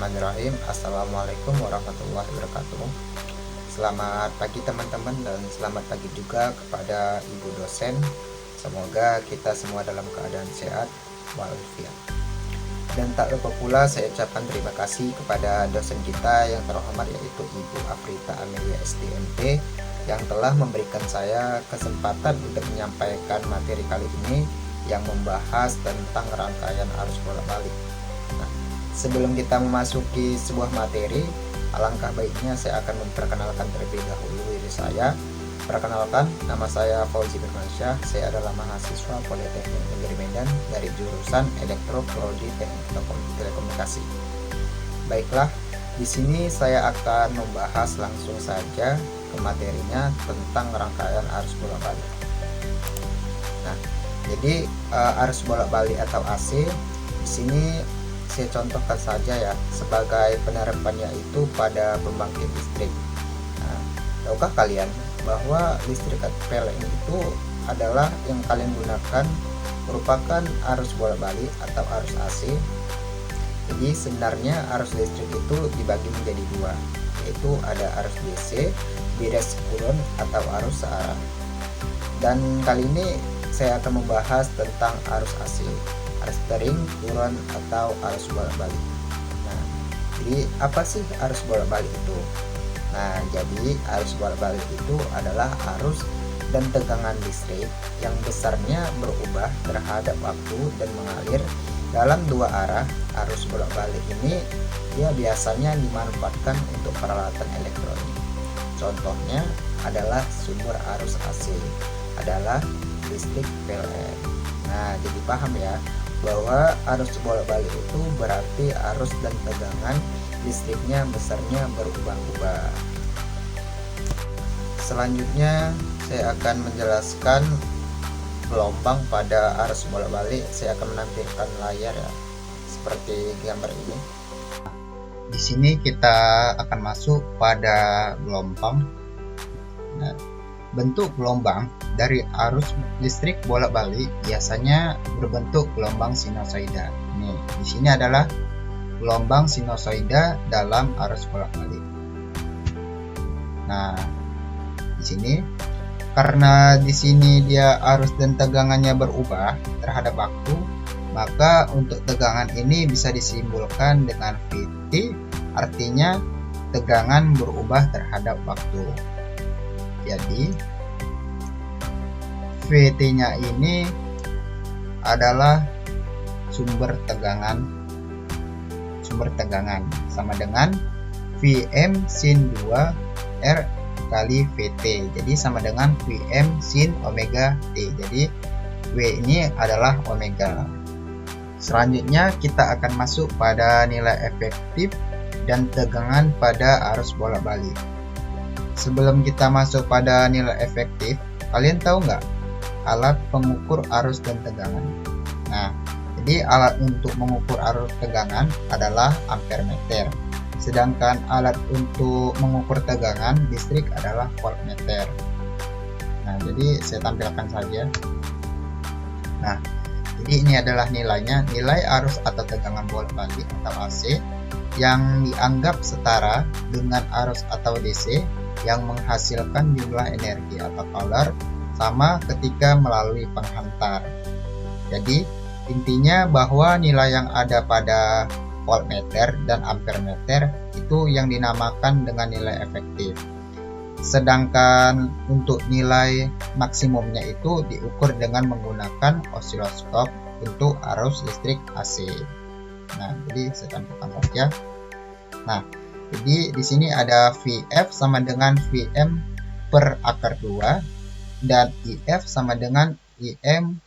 Bismillahirrahmanirrahim. Assalamualaikum warahmatullahi wabarakatuh. Selamat pagi teman-teman, dan selamat pagi juga kepada ibu dosen. Semoga kita semua dalam keadaan sehat walafiat. Dan tak lupa pula saya ucapkan terima kasih kepada dosen kita yang terhormat, yaitu Ibu Afrita Amelia SDMT, yang telah memberikan saya kesempatan untuk menyampaikan materi kali ini yang membahas tentang rangkaian arus bolak-balik. Nah, sebelum kita memasuki sebuah materi, alangkah baiknya saya akan memperkenalkan terlebih dahulu diri saya. Perkenalkan, nama saya Fauzi Firmansyah. Saya adalah mahasiswa Politeknik Negeri Medan dari jurusan Elektroprodi Teknik Telekomunikasi. Baiklah, di sini saya akan membahas langsung saja ke materinya tentang rangkaian arus bolak-balik. Nah, jadi arus bolak-balik atau AC di sini saya contohkan saja ya, sebagai penerapannya itu pada pembangkit listrik. Nah, tahukah kalian bahwa listrik PLN itu adalah yang kalian gunakan merupakan arus bolak-balik atau arus AC. Jadi sebenarnya arus listrik itu dibagi menjadi dua, yaitu ada arus DC, bias kurun atau arus searah. Dan kali ini saya akan membahas tentang arus AC, arus tering, kurun, atau arus bolak-balik. Nah, jadi apa sih arus bolak-balik itu? Nah, jadi arus bolak-balik itu adalah arus dan tegangan listrik yang besarnya berubah terhadap waktu dan mengalir dalam dua arah. Arus bolak-balik ini dia biasanya dimanfaatkan untuk peralatan elektronik. Contohnya adalah sumber arus AC adalah listrik PLN. Nah, jadi paham ya bahwa arus bolak-balik itu berarti arus dan tegangan listriknya besarnya berubah-ubah. Selanjutnya saya akan menjelaskan gelombang pada arus bolak-balik. Saya akan menampilkan layar ya, seperti gambar ini. Di sini kita akan masuk pada gelombang. Nah, bentuk gelombang dari arus listrik bolak-balik biasanya berbentuk gelombang sinusoida. Nih, di sini adalah gelombang sinusoida dalam arus bolak-balik. Nah, di sini karena di sini dia arus dan tegangannya berubah terhadap waktu, maka untuk tegangan ini bisa disimbolkan dengan Vt, artinya tegangan berubah terhadap waktu. Jadi Vt-nya ini adalah sumber tegangan sama dengan Vm sin 2 R kali Vt, jadi sama dengan Vm sin omega T. Jadi W ini adalah omega. Selanjutnya kita akan masuk pada nilai efektif dan tegangan pada arus bolak-balik. Sebelum kita masuk pada nilai efektif, kalian tahu nggak alat pengukur arus dan tegangan? Nah, jadi alat untuk mengukur arus tegangan adalah ampermeter, sedangkan alat untuk mengukur tegangan listrik adalah voltmeter. Nah, jadi saya tampilkan saja. Nah, jadi ini adalah nilainya, nilai arus atau tegangan bolak-balik atau AC yang dianggap setara dengan arus atau DC yang menghasilkan jumlah energi atau power sama ketika melalui penghantar. Jadi intinya bahwa nilai yang ada pada voltmeter dan ampermeter itu yang dinamakan dengan nilai efektif. Sedangkan untuk nilai maksimumnya itu diukur dengan menggunakan osiloskop untuk arus listrik AC. Nah, jadi saya tampilkan saja. Nah, jadi di sini ada Vf sama dengan Vm per akar 2 dan IF sama dengan IM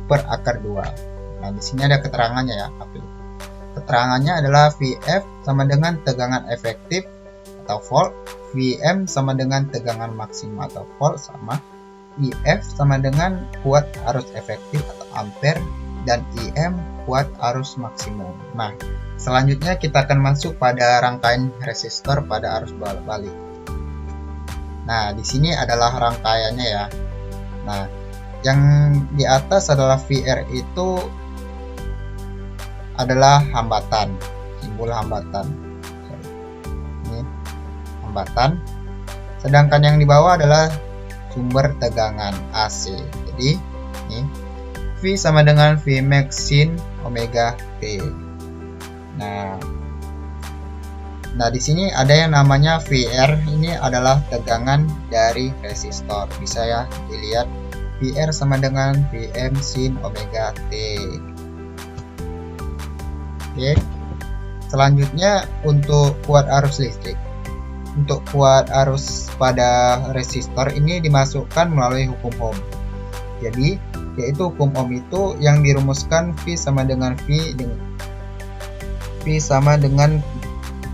per akar 2. Nah, di sini ada keterangannya ya. Keterangannya adalah Vf sama dengan tegangan efektif atau volt, Vm sama dengan tegangan maksimum atau volt, sama IF sama dengan kuat arus efektif atau ampere, dan IM kuat arus maksimum. Nah, selanjutnya kita akan masuk pada rangkaian resistor pada arus bolak-balik. Nah, di sini adalah rangkaiannya ya. Nah, yang di atas adalah VR itu adalah hambatan. simbol hambatan. Ini hambatan. Sedangkan yang di bawah adalah sumber tegangan AC. Jadi ini V sama dengan V max sin omega T. Nah di sini ada yang namanya VR. Ini adalah tegangan dari resistor. Bisa ya dilihat, VR sama dengan Vm sin omega T. Oke. Selanjutnya untuk kuat arus listrik. Untuk kuat arus pada resistor ini dimasukkan melalui hukum Ohm. Jadi yaitu hukum Ohm itu yang dirumuskan V sama dengan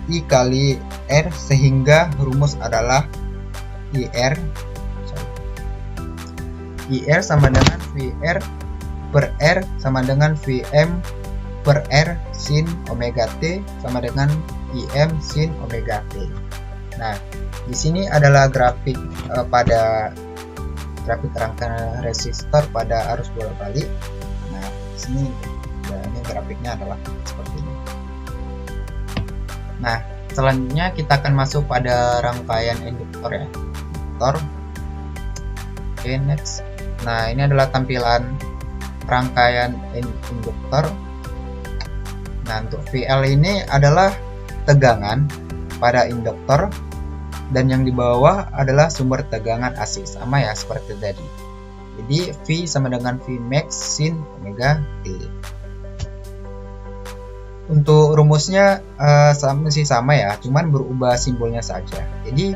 I kali R, sehingga rumus adalah IR sama dengan VR per R sama dengan Vm per R sin omega T sama dengan Im sin omega T. Nah, di sini adalah grafik grafik rangkaian resistor pada arus bolak-balik. Nah, di sini ini grafiknya adalah seperti ini. Nah, selanjutnya kita akan masuk pada rangkaian induktor ya. Induktor. Oke, next. Nah, ini adalah tampilan rangkaian induktor. Nah, untuk VL ini adalah tegangan pada induktor, dan yang di bawah adalah sumber tegangan AC, sama ya seperti tadi. Jadi V sama dengan V max sin omega T. Untuk rumusnya sama ya, cuman berubah simbolnya saja. Jadi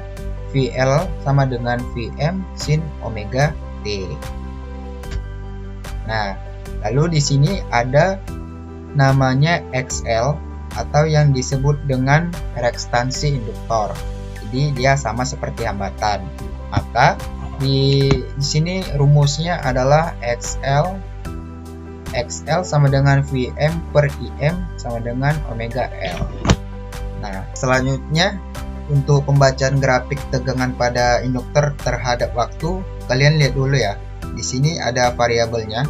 VL sama dengan Vm sin omega T. Nah, lalu di sini ada namanya XL atau yang disebut dengan rekstansi induktor. Jadi dia sama seperti hambatan. Maka di sini rumusnya adalah XL sama dengan Vm per Im sama dengan omega L. Nah, selanjutnya untuk pembacaan grafik tegangan pada induktor terhadap waktu, kalian lihat dulu ya. Di sini ada variabelnya.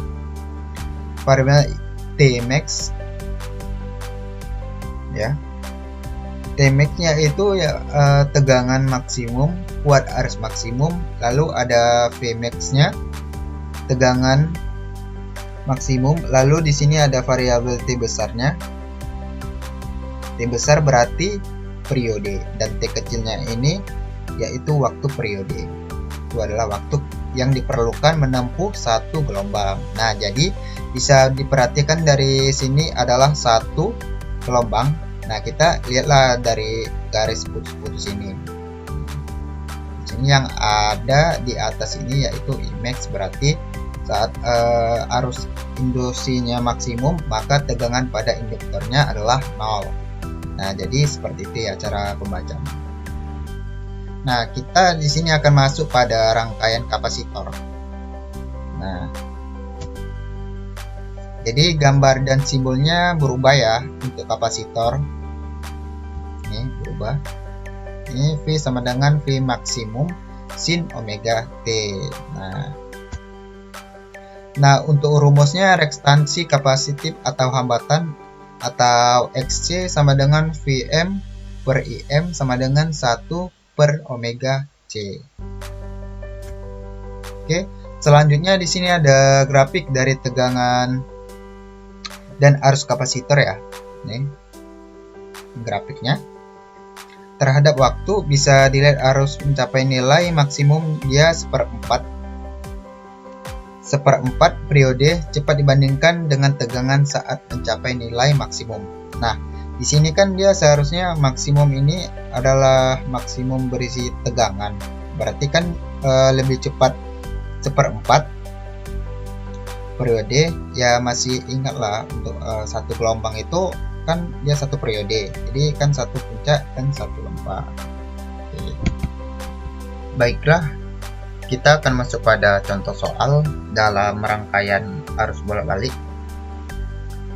Variabel Tmax ya. Tmax-nya itu ya tegangan maksimum, kuat arus maksimum, lalu ada Vmax-nya tegangan maksimum, lalu di sini ada variabel T besarnya. T besar berarti periode, dan T kecilnya ini yaitu waktu periode. Itu adalah waktu yang diperlukan menempuh satu gelombang. Nah, jadi bisa diperhatikan dari sini adalah satu gelombang. Nah, kita lihatlah dari garis putus-putus ini. Ini yang ada di atas ini yaitu Imax, berarti saat arus induksinya maksimum, maka tegangan pada induktornya adalah 0. Nah, jadi seperti itu ya cara pembacaan. Nah, kita di sini akan masuk pada rangkaian kapasitor. Nah, jadi gambar dan simbolnya berubah ya untuk kapasitor. Ini berubah. Ini V sama dengan V maksimum sin omega T. Nah, untuk rumusnya rekstansi kapasitif atau hambatan atau XC sama dengan Vm per Im sama dengan 1 per omega C. Oke, selanjutnya di sini ada grafik dari tegangan dan arus kapasitor ya. Ini grafiknya. Terhadap waktu bisa dilihat arus mencapai nilai maksimum dia seperempat periode cepat dibandingkan dengan tegangan saat mencapai nilai maksimum. Nah, di sini kan dia seharusnya maksimum ini adalah maksimum berisi tegangan. Berarti kan lebih cepat seperempat periode. Ya masih ingatlah untuk satu gelombang itu kan dia satu periode, jadi kan satu puncak dan satu lempar. Oke. Baiklah, kita akan masuk pada contoh soal dalam rangkaian arus bolak-balik.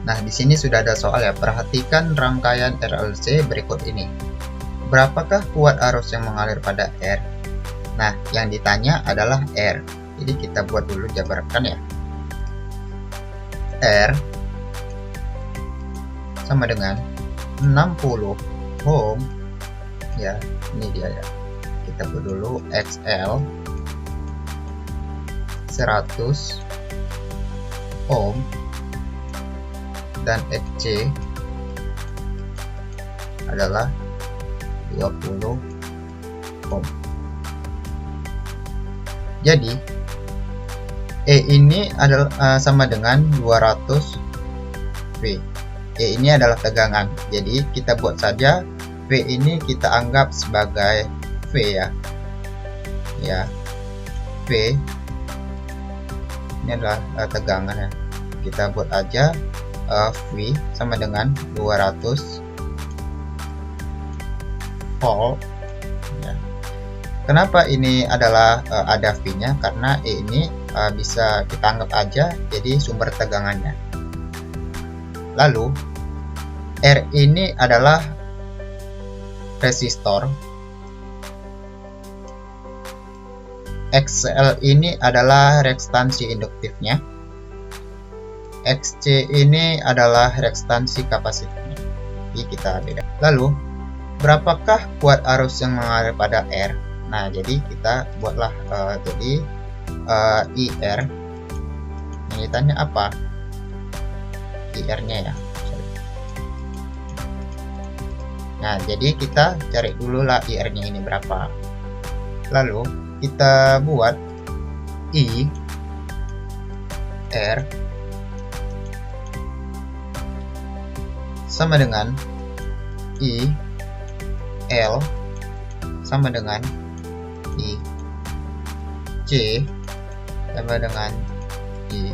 Nah, di sini sudah ada soal ya. Perhatikan rangkaian RLC berikut ini. Berapakah kuat arus yang mengalir pada R? Nah, yang ditanya adalah R. Jadi kita buat dulu jabarkan ya. R sama dengan 60 ohm ya, ini dia ya. Kita buat dulu XL 100 ohm dan XC adalah 20 ohm. Jadi E ini adalah sama dengan 200 V. E ini adalah tegangan. Jadi kita buat saja V ini kita anggap sebagai V ya. Ya. V ini adalah tegangan ya. Kita buat aja V sama dengan 200 volt ya. Kenapa ini adalah ada V-nya? Karena E ini bisa kita anggap aja jadi sumber tegangannya. Lalu R ini adalah resistor, XL ini adalah rekstansi induktifnya, XC ini adalah rekstansi kapasitifnya. Jadi kita beda. Lalu berapakah kuat arus yang mengalir pada R? Nah, jadi kita buatlah jadi IR. Ini tanya apa? IR-nya ya. Nah, jadi kita cari dulu lah IR-nya ini berapa. Lalu kita buat I R sama dengan I L sama dengan I C sama dengan I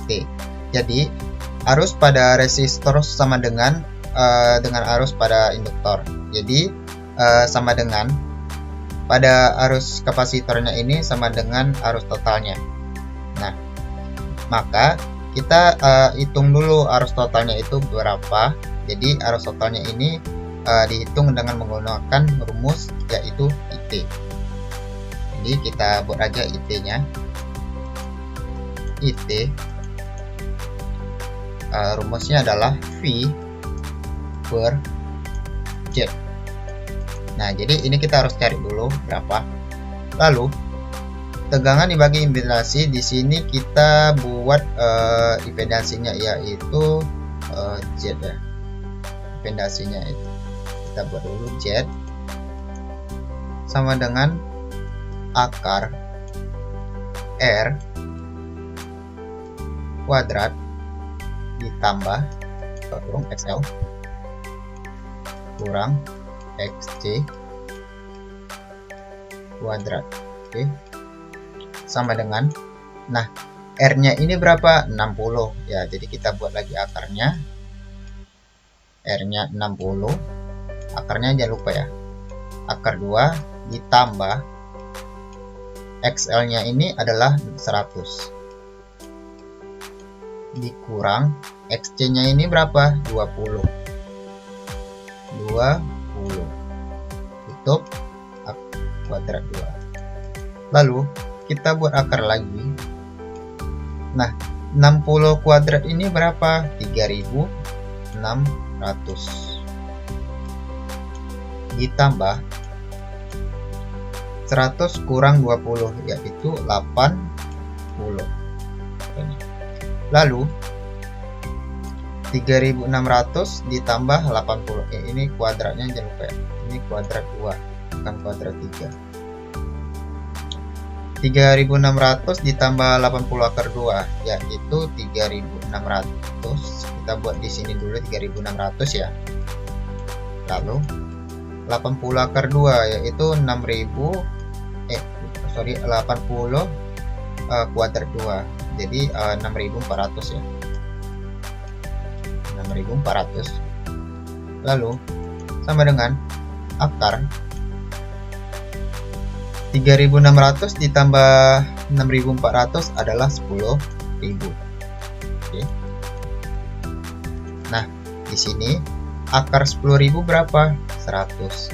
T. Jadi arus pada resistor sama dengan arus pada induktor. Jadi sama dengan pada arus kapasitornya ini sama dengan arus totalnya. Nah, maka kita hitung dulu arus totalnya itu berapa. Jadi arus totalnya ini dihitung dengan menggunakan rumus yaitu IT. Jadi kita buat aja IT-nya. IT rumusnya adalah V per Z. Nah, jadi ini kita harus cari dulu berapa. Lalu tegangan dibagi impedasi, di sini kita buat impedasinya yaitu Z ya. Impedasinya itu kita buat dulu Z sama dengan akar R kuadrat ditambah kurang XL kurang XC kuadrat. Oke, sama dengan, nah R nya ini berapa? 60 ya. Jadi kita buat lagi akarnya, R nya 60, akarnya jangan lupa ya, akar 2 ditambah XL nya ini adalah 100 dikurang XC nya ini berapa? 20 tutup kuadrat 2. Lalu kita buat akar lagi. Nah, 60 kuadrat ini berapa? 3600 ditambah 100 kurang 20 yaitu 80. Lalu 3600 ditambah 80, ini kuadratnya jangan lupa ya, ini kuadrat 2 bukan kuadrat 3. 3600 ditambah 80 akar 2 yaitu 3600. Kita buat di sini dulu 3600 ya. Lalu 80 akar 2 yaitu 80 kuadrat 2. Jadi 6400 ya. 6400. Lalu sama dengan akar 3600 ditambah 6400 adalah 10.000. Oke. Nah, di sini akar 10.000 berapa? 100.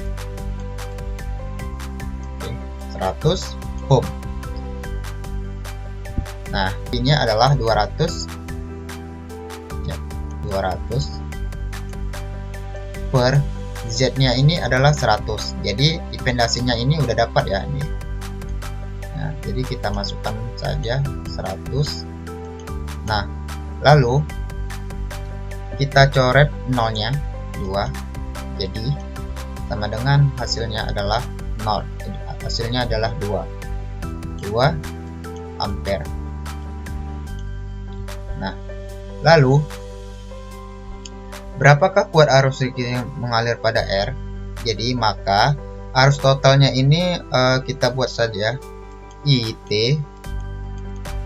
Oke, 100 ohm. Nah, ini adalah 200 ya, 200 per Z-nya ini adalah 100. Jadi dependensinya ini udah dapat ya ini. Nah, jadi kita masukkan saja 100. Nah, lalu kita coret nolnya 2. Jadi sama dengan hasilnya adalah 0. Hasilnya adalah 2 ampere. Nah, lalu berapakah kuat arus listrik yang mengalir pada R? Jadi maka arus totalnya ini kita buat saja IT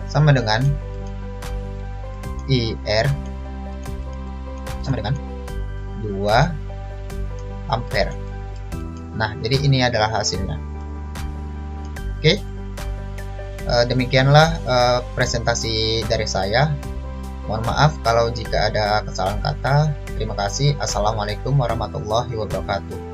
sama dengan IR sama dengan 2 ampere. Nah, jadi ini adalah hasilnya. Oke, demikianlah presentasi dari saya. Mohon maaf kalau jika ada kesalahan kata. Terima kasih. Assalamualaikum warahmatullahi wabarakatuh.